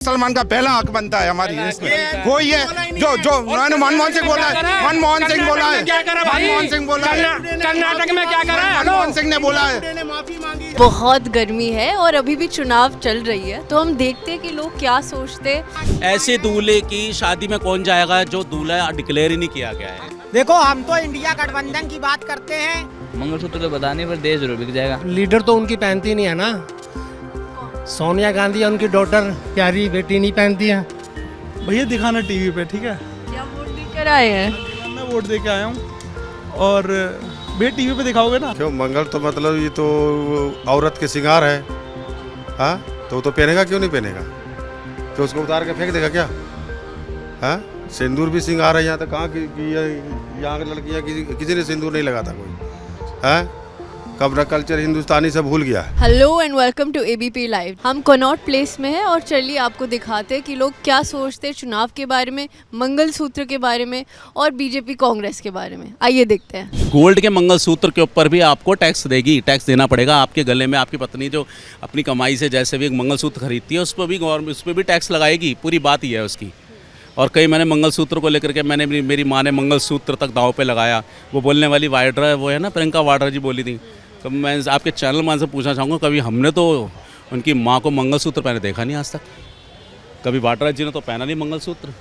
सलमान का पहला हक बनता है हमारी इसमें, वो ये जो मनमोहन सिंह बोला है, मनमोहन सिंह बोला है, मनमोहन सिंह बोला है, कर्नाटक में क्या करा है, मनमोहन सिंह ने बोला है। बहुत गर्मी है और अभी भी चुनाव चल रही है, तो हम देखते हैं कि लोग क्या सोचते हैं। ऐसे दूल्हे की शादी में कौन जाएगा जो दूल्हा डिक्लेयर ही नहीं किया गया है। देखो हम तो इंडिया गठबंधन की बात करते हैं। मंगलसूत्र तो बताने पर देश जरूर बिक जाएगा। लीडर तो उनकी पहनती नहीं है ना, सोनिया गांधी उनकी डॉटर प्यारी बेटी नहीं पहनती है। भैया दिखाना टीवी पे, ठीक है। क्या वोट देकर आए हैं? मैं वोट दे के आया हूँ और भैया टीवी पे दिखाओगे ना। क्यों मंगल तो मतलब ये तो औरत के श्रृंगार है, हाँ तो वो तो पहनेगा, क्यों नहीं पहनेगा? तो उसको उतार के फेंक देगा क्या? हाँ सिंदूर भी श्रृंगार है, यहाँ तक कहाँ की यहाँ की लड़कियाँ किसी ने सिंदूर नहीं लगाता कोई, हाँ कब ना कल्चर हिंदुस्तानी सब भूल गया। Hello and welcome to ABP live. हम कनॉट प्लेस में हैं और चलिए आपको दिखाते हैं कि लोग क्या सोचते हैं चुनाव के बारे में, मंगलसूत्र के बारे में और बीजेपी कांग्रेस के बारे में। आइए देखते हैं। गोल्ड के मंगलसूत्र के ऊपर भी आपको टैक्स देगी, टैक्स देना पड़ेगा। आपके गले में आपकी पत्नी जो अपनी कमाई से जैसे भी एक मंगलसूत्र खरीदती है उस पर भी गवर्नमेंट उस पर भी टैक्स लगाएगी। पूरी बात ही है उसकी। और कई मैंने मंगलसूत्र को लेकर के मेरी माँ ने मंगलसूत्र तक दांव पे लगाया। वो बोलने वाली वाड्रा वो है ना, प्रियंका वाड्रा जी बोली थी। तो मैं आपके चैनल में से पूछना चाहूँगा, कभी हमने तो उनकी माँ को मंगलसूत्र पहने देखा नहीं आज तक। कभी वाड्रा जी ने तो पहना नहीं मंगलसूत्र।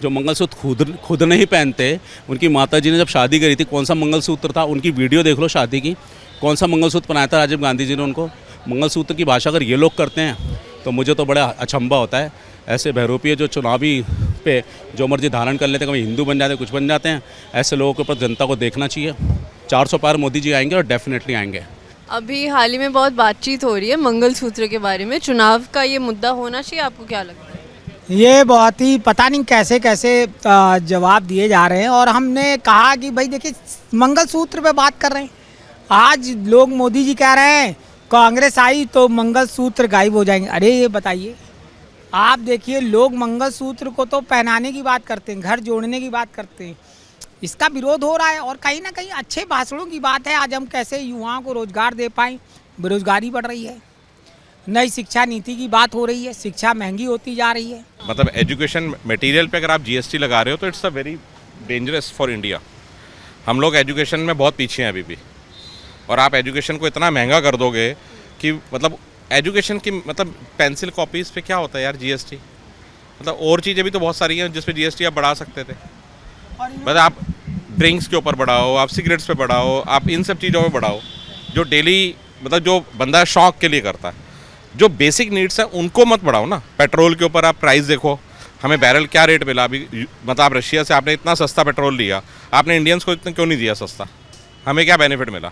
जो मंगलसूत्र खुद नहीं पहनते, उनकी माता जी ने जब शादी करी थी कौन सा मंगलसूत्र था, उनकी वीडियो देख लो शादी की, कौन सा मंगलसूत्र पहनाया था राजीव गांधी जी ने उनको। मंगलसूत्र की भाषा अगर ये लोग करते हैं तो मुझे तो बड़ा अचंभा होता है। ऐसे बहरूपीय जो चुनावी पे जो मर्जी धारण कर लेते हैं, कभी हिंदू बन जाते हैं, कुछ बन जाते हैं, ऐसे लोगों के ऊपर जनता को देखना चाहिए। 400 पार मोदी जी आएंगे और डेफिनेटली आएंगे। अभी हाल ही में बहुत बातचीत हो रही है मंगलसूत्र के बारे में। चुनाव का ये मुद्दा होना चाहिए, आपको क्या लगता है? ये बहुत ही पता नहीं कैसे कैसे जवाब दिए जा रहे हैं। और हमने कहा कि भाई देखिए मंगलसूत्र पे बात कर रहे हैं। आज लोग मोदी जी कह रहे हैं कांग्रेस आई तो मंगलसूत्र गायब हो जाएंगे। अरे ये बताइए, आप देखिए लोग मंगलसूत्र को तो पहनाने की बात करते हैं, घर जोड़ने की बात करते हैं, इसका विरोध हो रहा है। और कहीं ना कहीं अच्छे भाषणों की बात है। आज हम कैसे युवाओं को रोजगार दे पाएँ, बेरोजगारी बढ़ रही है, नई शिक्षा नीति की बात हो रही है, शिक्षा महंगी होती जा रही है। मतलब एजुकेशन मटेरियल पे अगर आप जीएसटी लगा रहे हो तो it's a very dangerous for India. हम लोग एजुकेशन में बहुत पीछे हैं अभी भी, और आप एजुकेशन को इतना महंगा कर दोगे कि मतलब एजुकेशन की मतलब पेंसिल कॉपीज़ पे क्या होता है यार जीएसटी। मतलब और चीज़ें भी तो बहुत सारी हैं जिस पे जीएसटी आप बढ़ा सकते थे। मतलब आप ड्रिंक्स के ऊपर बढ़ाओ, आप सिगरेट्स पे बढ़ाओ, आप इन सब चीज़ों पे बढ़ाओ जो डेली मतलब जो बंदा शौक के लिए करता है। जो बेसिक नीड्स हैं उनको मत बढ़ाओ ना। पेट्रोल के ऊपर आप प्राइस देखो, हमें बैरल क्या रेट मिला अभी। मतलब आप रशिया से आपने इतना सस्ता पेट्रोल लिया, आपने इंडियंस को इतना क्यों नहीं दिया सस्ता? हमें क्या बेनिफिट मिला?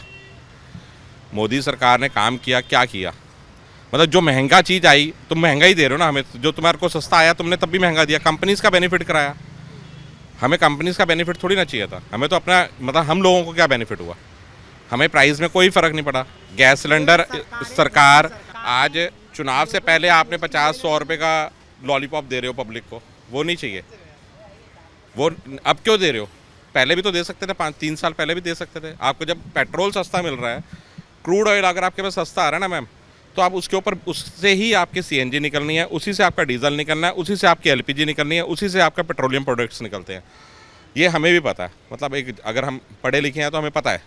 मोदी सरकार ने काम किया, क्या किया? मतलब जो महंगा चीज़ आई तुम महंगा ही दे रहे हो ना हमें। जो तुम्हारे को सस्ता आया तुमने तब भी महंगा दिया। कंपनीज़ का बेनिफिट कराया, हमें कंपनीज़ का बेनिफिट थोड़ी ना चाहिए था। हमें तो अपना मतलब हम लोगों को क्या बेनिफिट हुआ? हमें प्राइस में कोई फ़र्क नहीं पड़ा। गैस सिलेंडर सरकार आज चुनाव से पहले आपने 50-100 रुपये का लॉलीपॉप दे रहे हो पब्लिक को, वो नहीं चाहिए। वो अब क्यों दे रहे हो? पहले भी तो दे सकते थे, 5-3 साल पहले भी दे सकते थे। आपको जब पेट्रोल सस्ता मिल रहा है, क्रूड ऑयल अगर आपके पास सस्ता आ रहा है ना मैम, तो आप उसके ऊपर उससे ही आपकी सीएनजी निकलनी है, उसी से आपका डीजल निकलना है, उसी से आपकी एलपीजी निकलनी है, उसी से आपका पेट्रोलियम प्रोडक्ट्स निकलते हैं। ये हमें भी पता है। मतलब एक अगर हम पढ़े लिखे हैं तो हमें पता है।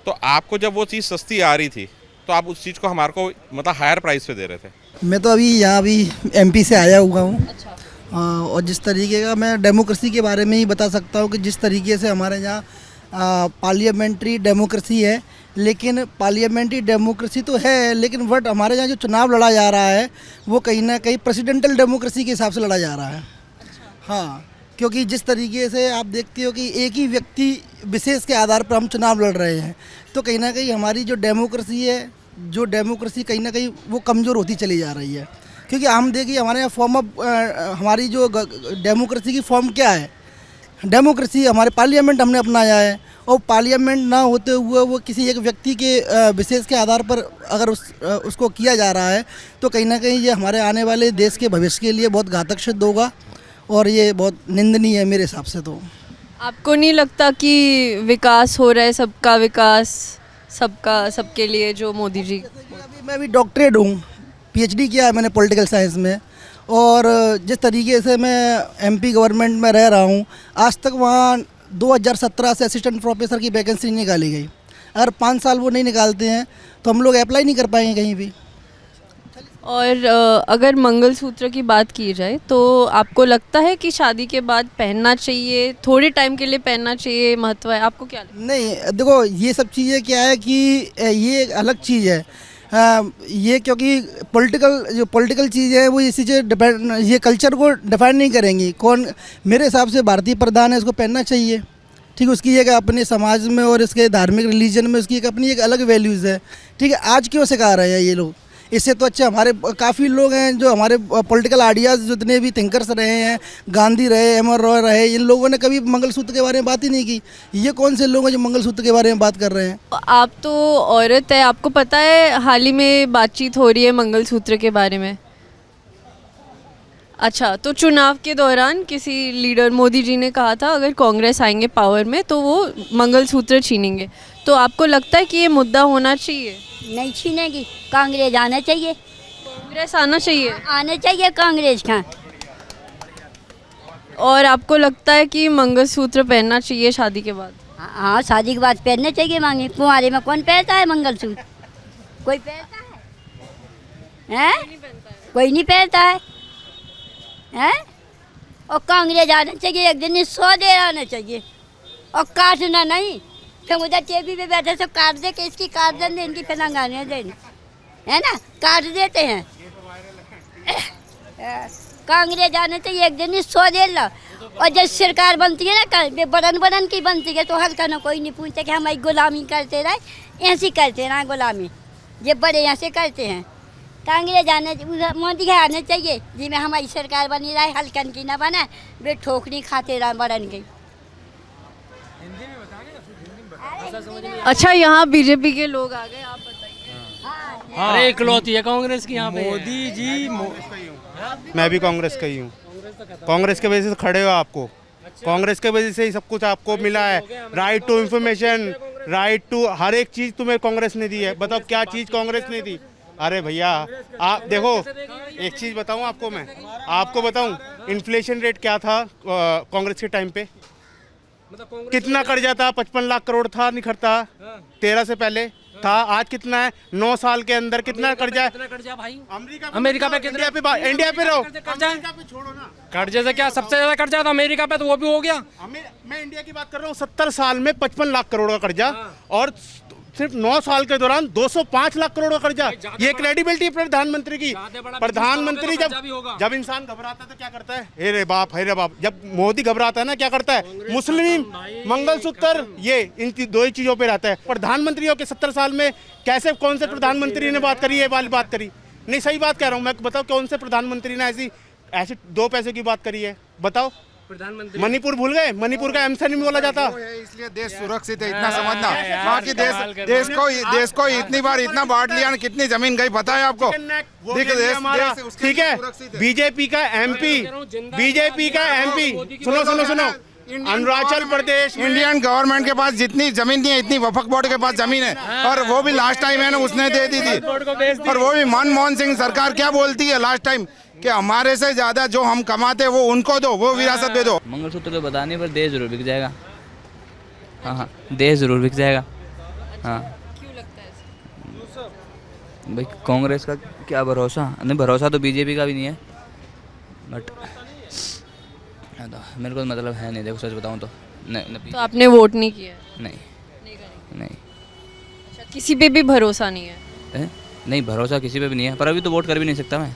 तो आपको जब वो चीज़ सस्ती आ रही थी तो आप उस चीज़ को हमारे को मतलब हायर प्राइस पे दे रहे थे। मैं तो अभी यहाँ भी एमपी से आया हुआ हूँ। अच्छा। और जिस तरीके का मैं डेमोक्रेसी के बारे में ही बता सकता हूँ कि जिस तरीके से हमारे यहाँ पार्लियामेंट्री डेमोक्रेसी है, लेकिन पार्लियामेंट्री डेमोक्रेसी तो है, लेकिन बट हमारे यहाँ जो चुनाव लड़ा जा रहा है वो कहीं ना कहीं प्रेसिडेंटल डेमोक्रेसी के हिसाब से लड़ा जा रहा है। अच्छा। हाँ, क्योंकि जिस तरीके से आप देखते हो कि एक ही व्यक्ति विशेष के आधार पर हम चुनाव लड़ रहे हैं, तो कहीं ना कहीं हमारी जो डेमोक्रेसी है, जो डेमोक्रेसी कहीं ना कहीं वो कमज़ोर होती चली जा रही है। क्योंकि हम देखिए हमारे यहाँ फॉर्म ऑफ हमारी जो डेमोक्रेसी की फॉर्म क्या है, डेमोक्रेसी हमारे पार्लियामेंट हमने अपनाया है, और पार्लियामेंट ना होते हुए वो किसी एक व्यक्ति के विशेष के आधार पर अगर उसको किया जा रहा है, तो कहीं ना कहीं ये हमारे आने वाले देश के भविष्य के लिए बहुत घातक सिद्ध होगा, और ये बहुत निंदनीय है मेरे हिसाब से। तो आपको नहीं लगता कि विकास हो रहा है, सबका विकास, सबके लिए जो मोदी जी? मैं भी डॉक्टरेट हूँ, पीएचडी किया है मैंने पॉलिटिकल साइंस में, और जिस तरीके से मैं एमपी गवर्नमेंट में रह रहा हूँ, आज तक वहाँ 2017 से असिस्टेंट प्रोफेसर की वैकेंसी नहीं निकाली गई। अगर 5 साल वो नहीं निकालते हैं तो हम लोग अप्लाई नहीं कर पाएंगे कहीं भी। और अगर मंगलसूत्र की बात की जाए तो आपको लगता है कि शादी के बाद पहनना चाहिए, थोड़े टाइम के लिए पहनना चाहिए, महत्व है, आपको क्या लगता है? नहीं, देखो ये सब चीज़ें क्या है कि ये एक अलग चीज़ है। ये क्योंकि पॉलिटिकल चीज़ है वो इसी से डिपेंड, ये कल्चर को डिफाइन नहीं करेंगी। कौन, मेरे हिसाब से भारतीय प्रधान है, इसको पहनना चाहिए। ठीक है, उसकी एक अपने समाज में और इसके धार्मिक रिलीजन में उसकी एक अपनी एक अलग वैल्यूज़ है। ठीक है, आज क्यों सिखा रहे हैं ये लोग? इससे तो अच्छा हमारे काफ़ी लोग हैं जो हमारे पॉलिटिकल आइडियाज़ जितने भी थिंकर्स रहे हैं, गांधी रहे, एम आर रॉय रहे, इन लोगों ने कभी मंगलसूत्र के बारे में बात ही नहीं की। ये कौन से लोग हैं जो मंगलसूत्र के बारे में बात कर रहे हैं? आप तो औरत है, आपको पता है हाल ही में बातचीत हो रही है मंगलसूत्र के बारे में। अच्छा, तो चुनाव के दौरान किसी लीडर, मोदी जी ने कहा था अगर कांग्रेस आएंगे पावर में तो वो मंगलसूत्र छीनेंगे, तो आपको लगता है कि ये मुद्दा होना चाहिए? नहीं छीनेगी, कांग्रेस आना चाहिए। कांग्रेस आना चाहिए? आना चाहिए कांग्रेस का। और आपको लगता है कि मंगलसूत्र पहनना चाहिए शादी के बाद? हाँ, शादी के बाद पहनना चाहिए। मांगे कुंवारे में कौन पहनता है मंगलसूत्र? कोई पहनता है? कोई नहीं पहनता है। और कांग्रेस आना चाहिए, एक दिन 100 देर आना चाहिए और काटना नहीं। तो उधर टीवी पे बैठे सब काट दे के इसकी काट देंगे, इनकी पहनाने देने, है ना, काट देते हैं। कांग्रेस आना चाहिए, एक दिन 100 देर ला। और जब सरकार बनती है ना, बड़न की बनती है, तो हल्का ना कोई नहीं पूछते कि हम गुलामी करते रहे, ऐसी करते रहे गुलामी, ये बड़े यहाँ से करते हैं। कांग्रेस आने, मोदी के आने चाहिए जिसमें हमारी सरकार बनी रहे, हल्कन की ना बना, वे ठोकरी खाते रहे बड़न की। अच्छा, यहाँ बीजेपी के लोग आ गए, आप बताइए। हाँ। अरे इकलौती है कांग्रेस की यहाँ पे। मोदी जी मैं भी कांग्रेस का ही हूँ। कांग्रेस के वजह से खड़े हो आपको, कांग्रेस के वजह से ही सब कुछ आपको मिला है। Right to information, right to हर एक चीज़ तुम्हें कांग्रेस ने दी है। बताओ क्या चीज़ कांग्रेस ने दी? अरे भैया आप देखो, एक चीज़ बताऊँ आपको, मैं आपको बताऊँ इन्फ्लेशन रेट क्या था कांग्रेस के टाइम पे? कितना कर्जा था? 55 लाख करोड़ था, निखरता 13 से पहले था। आज कितना है? 9 साल के अंदर कितना कर्जा है? अमेरिका पे कितना? इंडिया पे रहो, कर्जा छोड़ो ना। कर्जे से क्या सबसे ज्यादा कर्जा था अमेरिका पे, तो वो भी हो गया। मैं इंडिया की बात कर रहा हूँ। 70 साल में 55 लाख करोड़ का कर्जा और सिर्फ 9 साल के दौरान 205 लाख करोड़ का कर्जा। ये क्रेडिबिलिटी है प्रधानमंत्री की। प्रधानमंत्री जब इंसान घबराता है तो क्या करता है? हे रे बाप, हे रे बाप। जब मोदी घबराता है ना, क्या करता है? मुस्लिम, मंगलसूत्र, ये इन दो ही चीज़ों पे रहता है। प्रधानमंत्रियों के 70 साल में कैसे, कौन से प्रधानमंत्री ने बात करी, ये वाली बात करी? नहीं, सही बात कह रहा हूँ मैं। बताओ कौन से प्रधानमंत्री ने ऐसी 2 पैसे की बात करी है? बताओ। मणिपुर भूल गए? मणिपुर का एमसन नहीं बोला जाता, इसलिए देश सुरक्षित है, इतना समझना। बाकी देश को इतनी बार इतना बांट लिया, कितनी जमीन गई पता है आपको? ठीक है, बीजेपी का एमपी, सुनो, अरुणाचल प्रदेश, इंडियन गवर्नमेंट के पास जितनी जमीन नहीं है, इतनी वफक बोर्ड के पास जमीन है, और वो भी लास्ट टाइम है ना उसने दे दी थी। और वो भी मनमोहन सिंह सरकार क्या बोलती है लास्ट टाइम कि हमारे से ज्यादा जो हम कमाते हैं वो उनको दो, वो विरासत दे दो। मंगलसूत्र तो बताने पर देश जरूर बिक जाएगा। हाँ, देश जरूर बिक जाएगा। हाँ, क्यों लगता है? भाई कांग्रेस का क्या भरोसा? नहीं, भरोसा तो बीजेपी का भी नहीं है, बट मेरे को मतलब है नहीं। देखो सच बताऊँ तो तो आपने वोट नहीं किया? नहीं। अच्छा, किसी पे भी भरोसा नहीं है? नहीं, भरोसा किसी पे भी नहीं है, पर अभी तो वोट कर भी नहीं सकता मैं,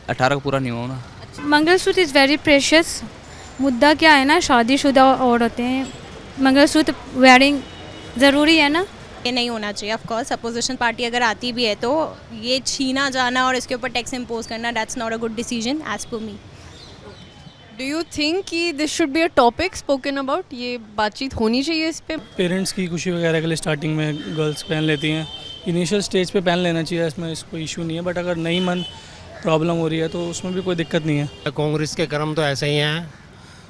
18 का पूरा नहीं हुआ ना। Mangalsutra is very precious. मुद्दा क्या है ना, शादीशुदा औरतें हैं, मंगलसूत्र वेयरिंग ज़रूरी है ना। ये नहीं होना चाहिए। ऑफ कोर्स अपोजिशन पार्टी अगर आती भी है तो ये छीना जाना और इसके ऊपर टैक्स इम्पोज करना, that's not a good decision as per me. Do you think कि this should be a topic spoken about? ये बातचीत होनी चाहिए इस पे? पेरेंट्स की खुशी वगैरह के लिए स्टार्टिंग में गर्ल्स पहन लेती हैं, इनिशियल स्टेज पे पहन लेना चाहिए, इसमें इसको इशू नहीं है। बट अगर नहीं मन प्रॉब्लम हो रही है तो उसमें भी कोई दिक्कत नहीं है। कांग्रेस के कर्म तो ऐसे ही हैं,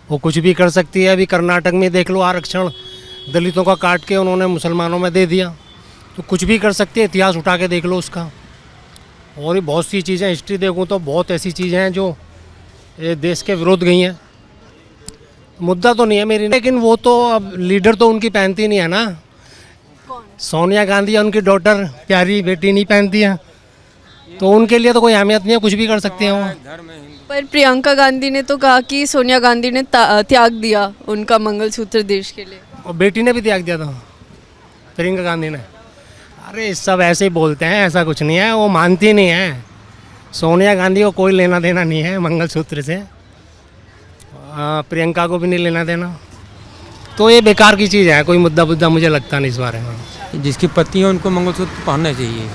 वो कुछ भी कर सकती है। अभी कर्नाटक में देख लो, आरक्षण दलितों का काट के उन्होंने मुसलमानों में दे दिया, तो कुछ भी कर सकती है। इतिहास उठा के देख लो उसका। और भी बहुत सी चीज़ें हिस्ट्री देखूँ तो बहुत ऐसी चीज़ें हैं जो ये देश के विरोध गई हैं। मुद्दा तो नहीं है मेरी, लेकिन वो तो अब लीडर तो उनकी पहनती नहीं है ना। सोनिया गांधी या उनकी डॉटर प्यारी बेटी नहीं पहनती है, तो उनके लिए तो कोई अहमियत नहीं है, कुछ भी कर सकते हैं वो। पर प्रियंका गांधी ने तो कहा कि सोनिया गांधी ने त्याग दिया उनका मंगलसूत्र देश के लिए। और बेटी ने भी त्याग दिया था, प्रियंका गांधी ने। अरे सब ऐसे ही बोलते हैं, ऐसा कुछ नहीं है, वो मानती नहीं है। सोनिया गांधी को कोई लेना देना नहीं है मंगलसूत्र से, प्रियंका को भी नहीं लेना देना, तो ये बेकार की चीज़ है, कोई मुद्दा मुझे लगता नहीं इस बारे में। जिसकी पत्नी है उनको मंगलसूत्र पहनना चाहिए,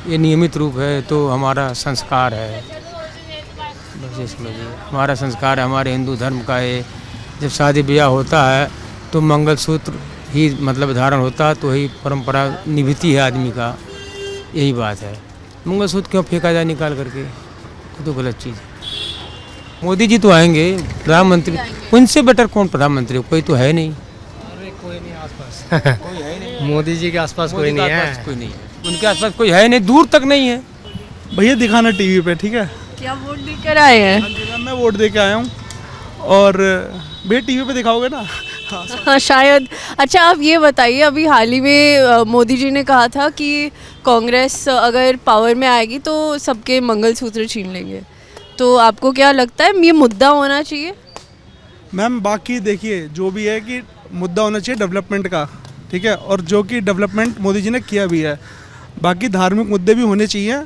ये नियमित रूप है, तो हमारा संस्कार है, बस इसमें हमारा संस्कार है, हमारे हिंदू धर्म का है। जब शादी ब्याह होता है तो मंगलसूत्र ही मतलब धारण होता है, तो यही परंपरा निभती है आदमी का, यही बात है। मंगलसूत्र क्यों फेंका जाए निकाल करके, ये तो गलत चीज़ है। मोदी जी तो आएंगे प्रधानमंत्री, उनसे बेटर कौन प्रधानमंत्री, कोई तो है नहीं। अरे कोई नहीं आसपास कोई है नहीं, मोदी जी के आसपास कोई नहीं है, कोई नहीं है, उनके आसपास कोई है नहीं, दूर तक नहीं है। भैया दिखाना टीवी पे, ठीक है। क्या वोट देकर आए हैं? हाँ जी मैम, मैं वोट दे के आया हूँ। और भैया टीवी पे दिखाओगे ना? हाँ शायद। अच्छा आप ये बताइए, अभी हाल ही में मोदी जी ने कहा था कि कांग्रेस अगर पावर में आएगी तो सबके मंगलसूत्र छीन लेंगे, तो आपको क्या लगता है ये मुद्दा होना चाहिए? मैम बाकी देखिए, जो भी है कि मुद्दा होना चाहिए डेवलपमेंट का, ठीक है, और जो कि डेवलपमेंट मोदी जी ने किया भी है। बाकी धार्मिक मुद्दे भी होने चाहिए,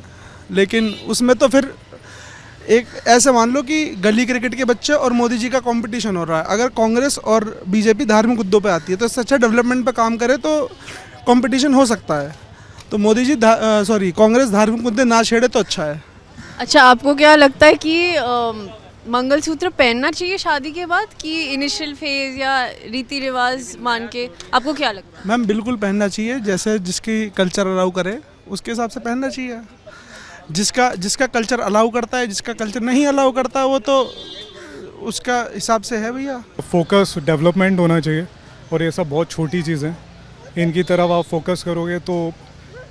लेकिन उसमें तो फिर एक ऐसे मान लो कि गली क्रिकेट के बच्चे और मोदी जी का कंपटीशन हो रहा है। अगर कांग्रेस और बीजेपी धार्मिक मुद्दों पे आती है तो इससे अच्छा डेवलपमेंट पे काम करे तो कंपटीशन हो सकता है। तो मोदी जी कांग्रेस धार्मिक मुद्दे ना छेड़े तो अच्छा है। अच्छा आपको क्या लगता है कि मंगलसूत्र पहनना चाहिए शादी के बाद, कि इनिशियल फेज या रीति रिवाज मान के, आपको क्या लगता है? मैम बिल्कुल पहनना चाहिए, जैसे जिसकी कल्चर अलाउ करे उसके हिसाब से पहनना चाहिए। जिसका कल्चर अलाउ करता है, जिसका कल्चर नहीं अलाउ करता वो तो उसका हिसाब से है भैया। फोकस डेवलपमेंट होना चाहिए, और ये सब बहुत छोटी चीज़ें, इनकी तरफ आप फोकस करोगे तो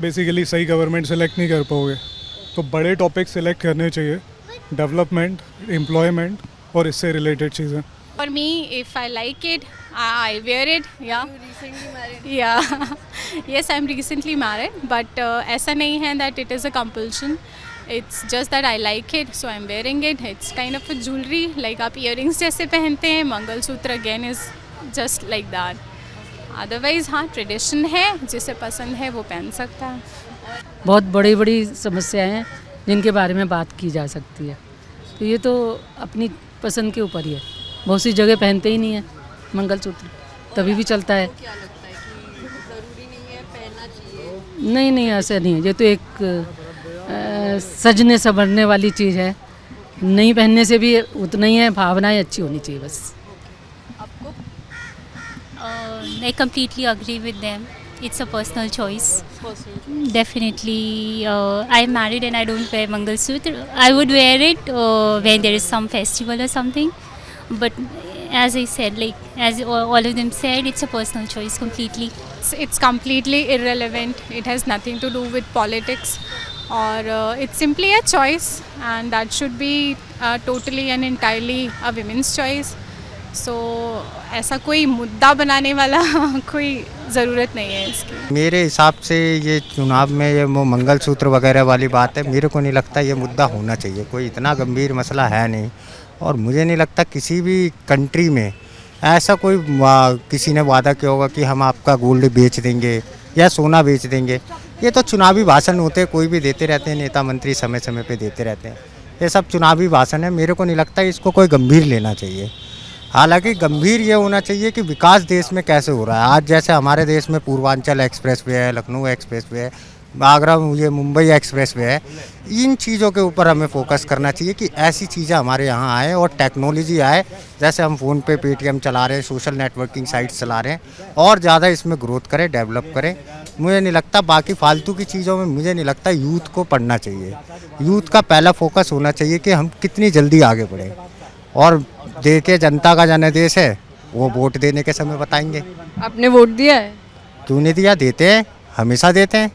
बेसिकली सही गवर्नमेंट सेलेक्ट नहीं कर पाओगे। तो बड़े टॉपिक सेलेक्ट करने चाहिए, डेवलपमेंट, एम्प्लॉयमेंट और इससे रिलेटेड चीज़ें। For me, if I like it, I wear it. Yeah. You recently married? Yeah. Yes, I'm recently married, but ऐसा नहीं है that it is a compulsion. It's just that I like it, so I'm wearing it. It's kind of a jewelry, like आप earrings जैसे पहनते हैं, mangalsutra again is just like that. Otherwise हाँ tradition है, जिसे पसंद है वो पहन सकता है। बहुत बड़ी बड़ी समस्याएं हैं जिनके बारे में बात की जा सकती है, तो ये तो अपनी पसंद के ऊपर ही है। बहुत सी जगह पहनते ही नहीं है मंगलसूत्र, तभी भी चलता है। क्या लगता है कि ज़रूरी नहीं है, पहनना चाहिए? नहीं ऐसा नहीं है, ये तो एक सजने संवरने वाली चीज़ है, नहीं पहनने से भी उतना ही है, भावनाएं अच्छी होनी चाहिए बस। आपको? I completely agree with them. It's a personal choice. Definitely, I'm married and I don't wear Mangalsutra. I would wear it when there is some festival or something. But as I said, like as all of them said, it's a personal choice completely. It's completely irrelevant. It has nothing to do with politics, or it's simply a choice, and that should be totally and entirely a women's choice. So ऐसा कोई मुद्दा बनाने वाला कोई ज़रूरत नहीं है इसकी। मेरे हिसाब से ये चुनाव में ये वो मंगलसूत्र वगैरह वाली बात है, मेरे को नहीं लगता ये मुद्दा होना चाहिए, कोई इतना गंभीर मसला है नहीं। और मुझे नहीं लगता किसी भी कंट्री में ऐसा कोई किसी ने वादा किया होगा कि हम आपका गोल्ड बेच देंगे या सोना बेच देंगे। ये तो चुनावी भाषण होते हैं, कोई भी देते रहते हैं, नेता मंत्री समय समय पे देते रहते हैं, ये सब चुनावी भाषण है। मेरे को नहीं लगता इसको कोई गंभीर लेना चाहिए। हालांकि गंभीर ये होना चाहिए कि विकास देश में कैसे हो रहा है। आज जैसे हमारे देश में पूर्वांचल एक्सप्रेस वे है, लखनऊ एक्सप्रेस वे है, आगरा ये मुंबई एक्सप्रेस वे है, इन चीज़ों के ऊपर हमें फोकस करना चाहिए कि ऐसी चीज़ें हमारे यहाँ आए और टेक्नोलॉजी आए। जैसे हम फ़ोन पे पेटीएम चला रहे हैं, सोशल नेटवर्किंग साइट्स चला रहे हैं, और ज़्यादा इसमें ग्रोथ करें, डेवलप करें। मुझे नहीं लगता बाकी फालतू की चीज़ों में, मुझे नहीं लगता यूथ को पढ़ना चाहिए। यूथ का पहला फोकस होना चाहिए कि हम कितनी जल्दी आगे बढ़ें, और देखिए जनता का जनादेश है, वो वोट देने के समय बताएंगे। आपने वोट दिया है? क्यों नहीं दिया, देते हैं, हमेशा देते हैं।